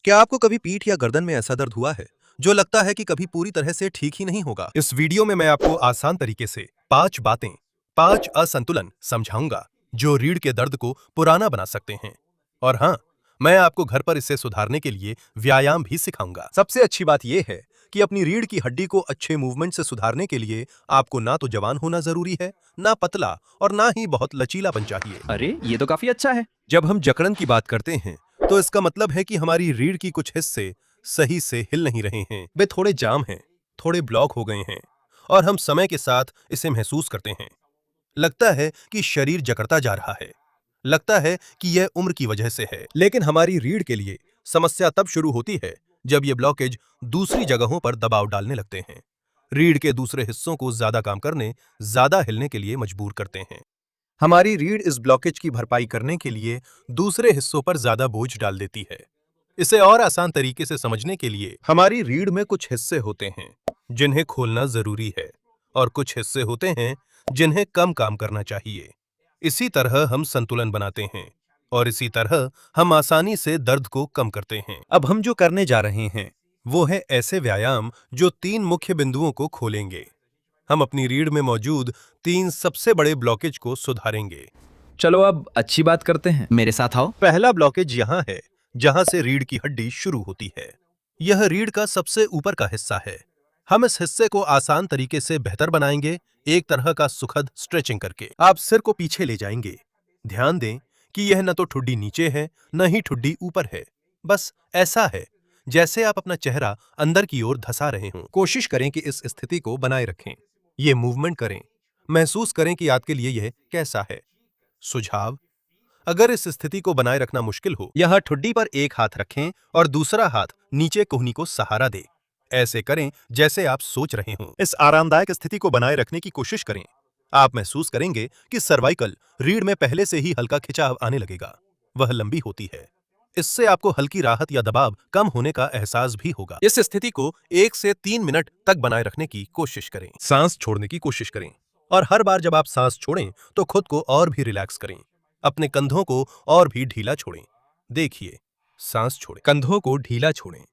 क्या आपको कभी पीठ या गर्दन में ऐसा दर्द हुआ है जो लगता है कि कभी पूरी तरह से ठीक ही नहीं होगा? इस वीडियो में मैं आपको आसान तरीके से 5 बातें, 5 असंतुलन समझाऊंगा जो रीढ़ के दर्द को पुराना बना सकते हैं। और हाँ, मैं आपको घर पर इसे सुधारने के लिए व्यायाम भी सिखाऊंगा। सबसे अच्छी बात यह है कि अपनी रीढ़ की हड्डी को अच्छे मूवमेंट से सुधारने के लिए आपको ना तो जवान होना जरूरी है, ना पतला और ना ही बहुत लचीलापन चाहिए। अरे ये तो काफी अच्छा है। जब हम जकड़न की बात करते हैं तो इसका मतलब है कि हमारी रीढ़ की कुछ हिस्से सही से हिल नहीं रहे हैं, वे थोड़े जाम हैं, थोड़े ब्लॉक हो गए हैं और हम समय के साथ इसे महसूस करते हैं। लगता है कि शरीर जकड़ता जा रहा है, लगता है कि यह उम्र की वजह से है, लेकिन हमारी रीढ़ के लिए समस्या तब शुरू होती है जब ये ब्लॉकेज दूसरी जगहों पर दबाव डालने लगते हैं, रीढ़ के दूसरे हिस्सों को ज्यादा काम करने, ज्यादा हिलने के लिए मजबूर करते हैं। हमारी रीढ़ इस ब्लॉकेज की भरपाई करने के लिए दूसरे हिस्सों पर ज्यादा बोझ डाल देती है। इसे और आसान तरीके से समझने के लिए हमारी रीढ़ में कुछ हिस्से होते हैं जिन्हें खोलना जरूरी है और कुछ हिस्से होते हैं जिन्हें कम काम करना चाहिए। इसी तरह हम संतुलन बनाते हैं और इसी तरह हम आसानी से दर्द को कम करते हैं। अब हम जो करने जा रहे हैं वो है ऐसे व्यायाम जो 3 मुख्य बिंदुओं को खोलेंगे। हम अपनी रीढ़ में मौजूद 3 सबसे बड़े ब्लॉकेज को सुधारेंगे। चलो अब अच्छी बात करते हैं, मेरे साथ आओ। पहला ब्लॉकेज यहाँ है जहां से रीढ़ की हड्डी शुरू होती है। यह रीढ़ का सबसे ऊपर का हिस्सा है। हम इस हिस्से को आसान तरीके से बेहतर बनाएंगे, एक तरह का सुखद स्ट्रेचिंग करके। आप सिर को पीछे ले जाएंगे। ध्यान दें कि यह न तो ठुड्डी नीचे है न ही ठुड्डी ऊपर है, बस ऐसा है जैसे आप अपना चेहरा अंदर की ओर धंसा रहे हों। कोशिश करें कि इस स्थिति को बनाए रखें। ये मूवमेंट करें, महसूस करें कि आपके लिए यह कैसा है। सुझाव: अगर इस स्थिति को बनाए रखना मुश्किल हो, यहां ठुड्डी पर एक हाथ रखें और दूसरा हाथ नीचे कोहनी को सहारा दें। ऐसे करें जैसे आप सोच रहे हों। इस आरामदायक स्थिति को बनाए रखने की कोशिश करें। आप महसूस करेंगे कि सर्वाइकल रीढ़ में पहले से ही हल्का खिंचाव आने लगेगा। वह लंबी होती है। इससे आपको हल्की राहत या दबाव कम होने का एहसास भी होगा। इस स्थिति को 1 से 3 मिनट तक बनाए रखने की कोशिश करें। सांस छोड़ने की कोशिश करें और हर बार जब आप सांस छोड़ें तो खुद को और भी रिलैक्स करें। अपने कंधों को और भी ढीला छोड़ें। देखिए, सांस छोड़ें, कंधों को ढीला छोड़ें।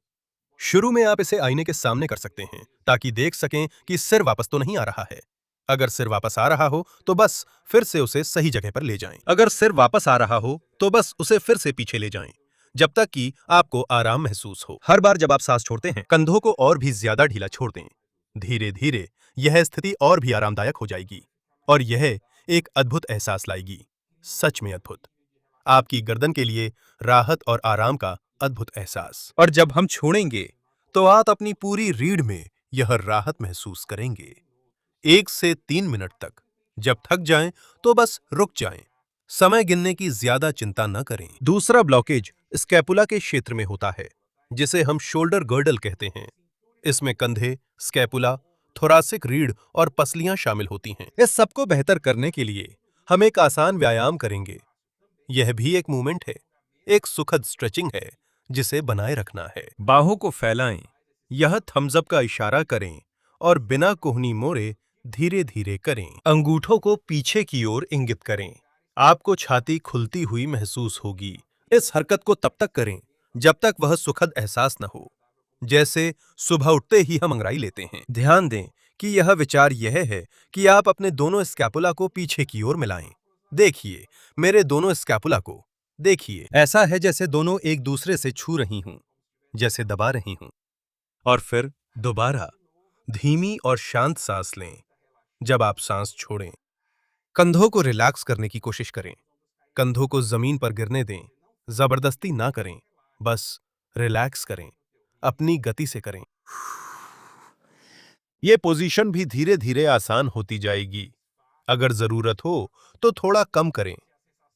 शुरू में आप इसे आईने के सामने कर सकते हैं ताकि देख सकें कि सिर वापस तो नहीं आ रहा है। अगर सिर वापस आ रहा हो तो बस फिर से उसे सही जगह पर ले जाएं। अगर सिर वापस आ रहा हो तो बस उसे फिर से पीछे ले जाएं, जब तक कि आपको आराम महसूस हो। हर बार जब आप सांस छोड़ते हैं, कंधों को और भी ज्यादा ढीला छोड़ दें। धीरे धीरे यह स्थिति और भी आरामदायक हो जाएगी और यह एक अद्भुत एहसास लाएगी, सच में अद्भुत। आपकी गर्दन के लिए राहत और आराम का अद्भुत एहसास। और जब हम छोड़ेंगे तो आप अपनी पूरी रीढ़ में यह राहत महसूस करेंगे। 1 से 3 मिनट तक। जब थक जाएं तो बस रुक जाएं। समय गिनने की ज्यादा चिंता न करें। दूसरा ब्लॉकेज स्कैपुला के क्षेत्र में होता है, जिसे हम शोल्डर गर्डल कहते हैं। इसमें कंधे, स्कैपुला, थोरासिक रीढ़ और पसलियां शामिल होती हैं। इस सबको बेहतर करने के लिए हम एक आसान व्यायाम करेंगे। यह भी एक मूवमेंट है, एक सुखद स्ट्रेचिंग है जिसे बनाए रखना है। बाहों को फैलाएं, यह थम्स अप का इशारा करें और बिना कोहनी मोड़े धीरे धीरे करें। अंगूठों को पीछे की ओर इंगित करें। आपको छाती खुलती हुई महसूस होगी। इस हरकत को तब तक करें जब तक वह सुखद एहसास न हो, जैसे सुबह उठते ही हम अंगड़ाई लेते हैं। ध्यान दें कि यह विचार यह है कि आप अपने दोनों स्कैपुला को पीछे की ओर मिलाएं। देखिए, मेरे दोनों स्कैपुला को देखिए, ऐसा है जैसे दोनों एक दूसरे से छू रही हूं, जैसे दबा रही हूं। और फिर दोबारा धीमी और शांत सांस लें। जब आप सांस छोड़ें, कंधों को रिलैक्स करने की कोशिश करें। कंधों को जमीन पर गिरने दें, जबरदस्ती ना करें, बस रिलैक्स करें, अपनी गति से करें। यह पोजीशन भी धीरे धीरे आसान होती जाएगी। अगर जरूरत हो तो थोड़ा कम करें।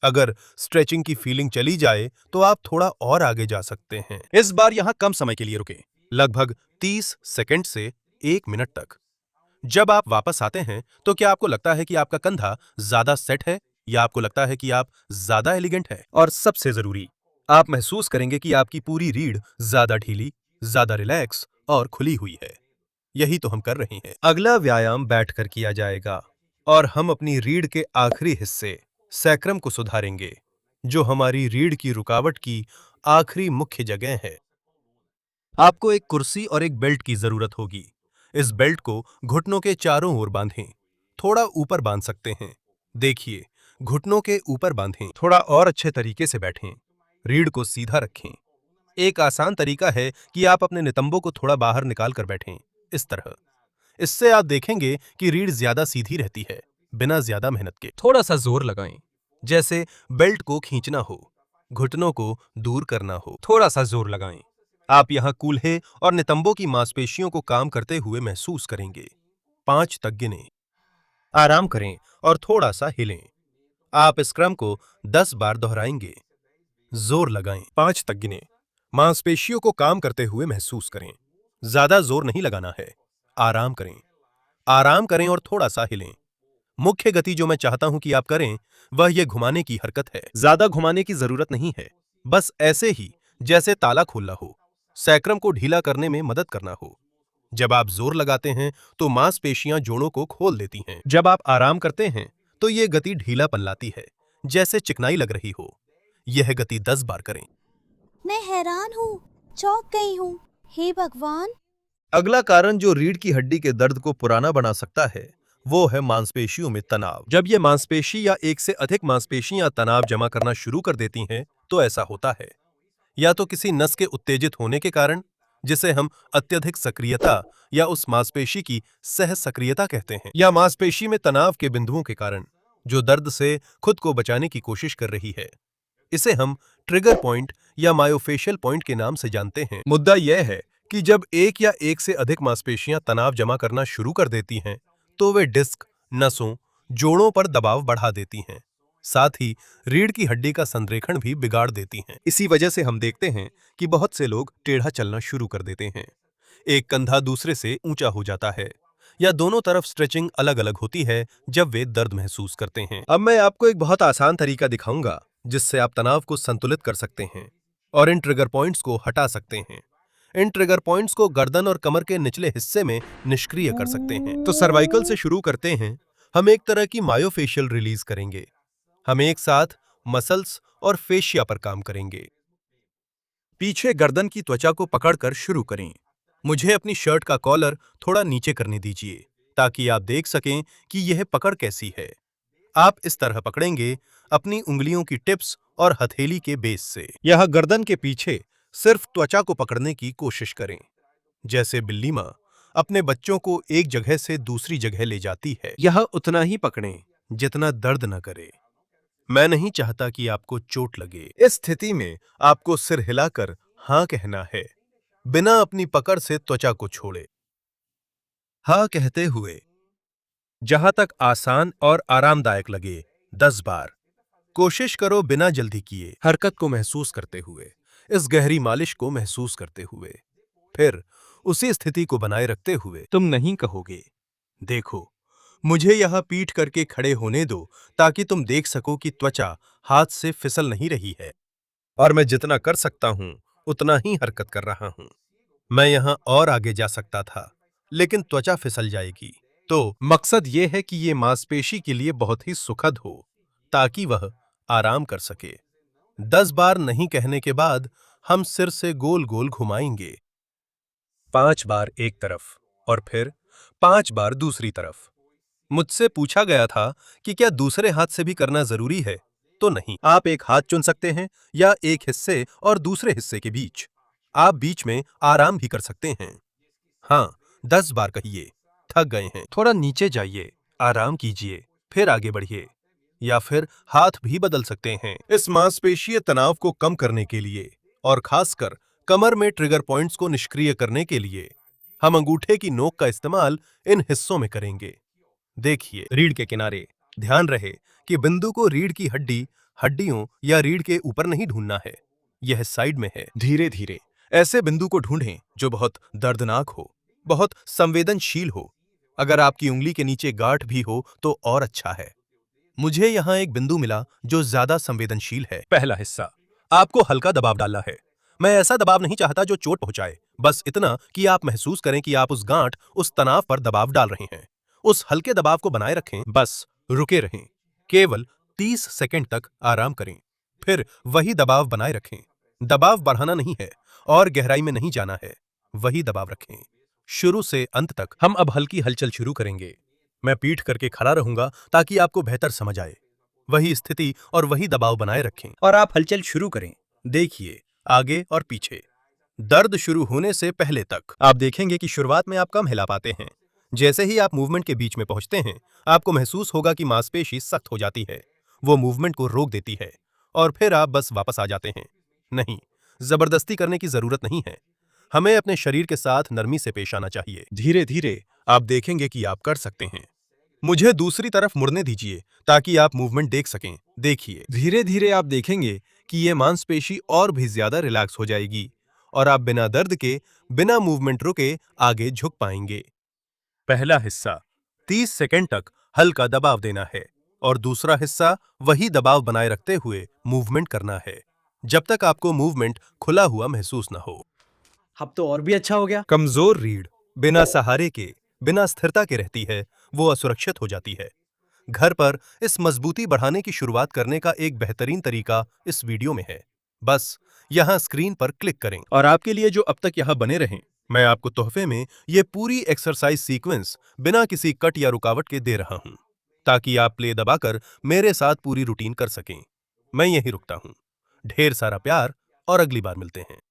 अगर स्ट्रेचिंग की फीलिंग चली जाए तो आप थोड़ा और आगे जा सकते हैं। इस बार यहां कम समय के लिए रुकें, लगभग 30 सेकंड से 1 मिनट तक। जब आप वापस आते हैं तो क्या आपको लगता है कि आपका कंधा ज्यादा सेट है या आपको लगता है कि आप ज्यादा एलिगेंट है? और सबसे जरूरी, आप महसूस करेंगे कि आपकी पूरी रीढ़ ज्यादा ढीली, ज्यादा रिलैक्स और खुली हुई है। यही तो हम कर रहे हैं। अगला व्यायाम बैठकर किया जाएगा और हम अपनी रीढ़ के आखिरी हिस्से सैक्रम को सुधारेंगे, जो हमारी रीढ़ की रुकावट की आखिरी मुख्य जगह है। आपको एक कुर्सी और एक बेल्ट की जरूरत होगी। इस बेल्ट को घुटनों के चारों ओर बांधें। थोड़ा ऊपर बांध सकते हैं। देखिए, घुटनों के ऊपर बांधें। थोड़ा और अच्छे तरीके से बैठें। रीढ़ को सीधा रखें। एक आसान तरीका है कि आप अपने नितंबों को थोड़ा बाहर निकाल कर बैठें, इस तरह। इससे आप देखेंगे कि रीढ़ ज्यादा सीधी रहती है, बिना ज्यादा मेहनत के। थोड़ा सा जोर लगाएं, जैसे बेल्ट को खींचना हो, घुटनों को दूर करना हो। थोड़ा सा जोर लगाएं। आप यहां कूल्हे और नितंबों की मांसपेशियों को काम करते हुए महसूस करेंगे। 5 तक गिनें। आराम करें और थोड़ा सा हिलें। आप इस क्रम को 10 बार दोहराएंगे। जोर लगाएं, 5 तक गिनें। मांसपेशियों को काम करते हुए महसूस करें। ज्यादा जोर नहीं लगाना है। आराम करें। आराम करें और थोड़ा सा हिलें। मुख्य गति जो मैं चाहता हूं कि आप करें, वह यह घुमाने की हरकत है। ज्यादा घुमाने की जरूरत नहीं है। बस ऐसे ही, जैसे ताला खोलना हो, सैक्रम को ढीला करने में मदद करना हो। जब आप जोर लगाते हैं, तो मांसपेशियां जोड़ों को खोल देती हैं। जब आप आराम करते हैं, तो यह गति ढीलापन लाती है, जैसे चिकनाई लग रही हो। यह गति 10 बार करें। मैं हैरान हूँ, चौंक गई हूँ। हे भगवान! अगला कारण जो रीढ़ की हड्डी के दर्द को पुराना बना सकता है, वो है मांसपेशियों में तनाव। जब ये मांसपेशी या एक से अधिक मांसपेशियां तनाव जमा करना शुरू कर देती हैं, तो ऐसा होता है। या तो किसी नस के उत्तेजित होने के कारण, जिसे हम अत्यधिक सक्रियता या उस मांसपेशी की सह सक्रियता कहते हैं, या मांसपेशी में तनाव के बिंदुओं के कारण, जो दर्द से खुद को बचाने की कोशिश कर रही है। इसे हम ट्रिगर पॉइंट या मायोफेशियल पॉइंट के नाम से जानते हैं। मुद्दा यह है कि जब एक या एक से अधिक मांसपेशियां तनाव जमा करना शुरू कर देती हैं, तो वे डिस्क, नसों, जोड़ों पर दबाव बढ़ा देती हैं। साथ ही रीढ़ की हड्डी का संरेखण भी बिगाड़ देती हैं। इसी वजह से हम देखते हैं कि बहुत से लोग टेढ़ा चलना शुरू कर देते हैं। एक कंधा दूसरे से ऊंचा हो जाता है, या दोनों तरफ स्ट्रेचिंग अलग अलग होती है जब वे दर्द महसूस करते हैं। अब मैं आपको एक बहुत आसान तरीका दिखाऊंगा, जिससे आप तनाव को संतुलित कर सकते हैं और इन ट्रिगर पॉइंट्स को हटा सकते हैं। इन ट्रिगर पॉइंट्स को गर्दन और कमर के निचले हिस्से में निष्क्रिय कर सकते हैं। तो सर्वाइकल से शुरू करते हैं। हम एक तरह की मायोफेशियल रिलीज करेंगे। हम एक साथ मसल्स और फेशिया पर काम करेंगे। पीछे गर्दन की त्वचा को पकड़कर शुरू करें। मुझे अपनी शर्ट का कॉलर थोड़ा नीचे करने दीजिए, ताकि आप देख सकें कि यह पकड़ कैसी है। आप इस तरह पकड़ेंगे, अपनी उंगलियों की टिप्स और हथेली के बेस से। यह गर्दन के पीछे सिर्फ त्वचा को पकड़ने की कोशिश करें, जैसे बिल्ली माँ अपने बच्चों को एक जगह से दूसरी जगह ले जाती है। यह उतना ही पकड़ें जितना दर्द न करे। मैं नहीं चाहता कि आपको चोट लगे। इस स्थिति में आपको सिर हिलाकर हाँ कहना है, बिना अपनी पकड़ से त्वचा को छोड़े। हाँ कहते हुए जहां तक आसान और आरामदायक लगे 10 बार। कोशिश करो बिना जल्दी किए, हरकत को महसूस करते हुए, इस गहरी मालिश को महसूस करते हुए। फिर उसी स्थिति को बनाए रखते हुए तुम नहीं कहोगे, देखो, मुझे यहां पीठ करके खड़े होने दो, ताकि तुम देख सको कि त्वचा हाथ से फिसल नहीं रही है और मैं जितना कर सकता हूं उतना ही हरकत कर रहा हूं। मैं यहां और आगे जा सकता था, लेकिन त्वचा फिसल जाएगी। तो मकसद यह है कि ये मांसपेशी के लिए बहुत ही सुखद हो, ताकि वह आराम कर सके। 10 बार नहीं कहने के बाद हम सिर से गोल गोल घुमाएंगे। 5 बार एक तरफ और फिर 5 बार दूसरी तरफ। मुझसे पूछा गया था कि क्या दूसरे हाथ से भी करना जरूरी है, तो नहीं। आप एक हाथ चुन सकते हैं या एक हिस्से और दूसरे हिस्से के बीच। आप बीच में आराम भी कर सकते हैं। हाँ, 10 बार कहिए। थक गए हैं, थोड़ा नीचे जाइए, आराम कीजिए, फिर आगे बढ़िए। या फिर हाथ भी बदल सकते हैं। इस मांसपेशीय तनाव को कम करने के लिए और खासकर कमर में ट्रिगर पॉइंट्स को निष्क्रिय करने के लिए हम अंगूठे की नोक का इस्तेमाल इन हिस्सों में करेंगे। देखिए, रीढ़ के किनारे। ध्यान रहे कि बिंदु को रीढ़ की हड्डी, हड्डियों या रीढ़ के ऊपर नहीं ढूंढना है, यह साइड में है। धीरे धीरे ऐसे बिंदु को ढूंढें जो बहुत दर्दनाक हो, बहुत संवेदनशील हो। अगर आपकी उंगली के नीचे गांठ भी हो तो और अच्छा है। मुझे यहां एक बिंदु मिला जो ज्यादा संवेदनशील है। पहला हिस्सा, आपको हल्का दबाव डालना है। मैं ऐसा दबाव नहीं चाहता जो चोट पहुंचाए, बस इतना कि आप महसूस करें कि आप उस गांठ, उस तनाव पर दबाव डाल रहे हैं। उस हल्के दबाव को बनाए रखें, बस रुके रहें। केवल 30 सेकंड तक आराम करें, फिर वही दबाव बनाए रखें। दबाव बढ़ाना नहीं है और गहराई में नहीं जाना है, वही दबाव रखें। शुरू से अंत तक हम अब हल्की हलचल शुरू करेंगे। मैं पीठ करके खड़ा रहूंगा ताकि आपको बेहतर समझ आए। वही स्थिति और वही दबाव बनाए रखें और आप हलचल शुरू करें। देखिए, आगे और पीछे। दर्द शुरू होने से पहले तक आप देखेंगे कि शुरुआत में आप कम हिला पाते हैं। जैसे ही आप मूवमेंट के बीच में पहुंचते हैं, आपको महसूस होगा कि मांसपेशी सख्त हो जाती है। वो मूवमेंट को रोक देती है और फिर आप बस वापस आ जाते हैं। नहीं, जबरदस्ती करने की जरूरत नहीं है। हमें अपने शरीर के साथ नरमी से पेश आना चाहिए। धीरे धीरे आप देखेंगे कि आप कर सकते हैं। मुझे दूसरी तरफ मुड़ने दीजिए ताकि आप मूवमेंट देख सकें। देखिए, धीरे धीरे आप देखेंगे कि ये मांसपेशी और भी ज्यादा रिलैक्स हो जाएगी और आप बिना दर्द के, बिना मूवमेंट रुके आगे झुक पाएंगे। पहला हिस्सा 30 सेकंड तक हल्का दबाव देना है और दूसरा हिस्सा वही दबाव बनाए रखते हुए मूवमेंट करना है जब तक आपको मूवमेंट खुला हुआ महसूस न हो। अब तो और भी अच्छा हो गया। कमजोर रीढ़ बिना सहारे के, बिना स्थिरता के रहती है, वो असुरक्षित हो जाती है। घर पर इस मजबूती बढ़ाने की शुरुआत करने का एक बेहतरीन तरीका इस वीडियो में है। बस यहां स्क्रीन पर क्लिक करें और आपके लिए जो अब तक यहां बने रहें, मैं आपको तोहफे में ये पूरी एक्सरसाइज सीक्वेंस बिना किसी कट या रुकावट के दे रहा हूं ताकि आप प्ले दबाकर मेरे साथ पूरी रूटीन कर सकें। मैं यहीं रुकता हूं। ढेर सारा प्यार और अगली बार मिलते हैं।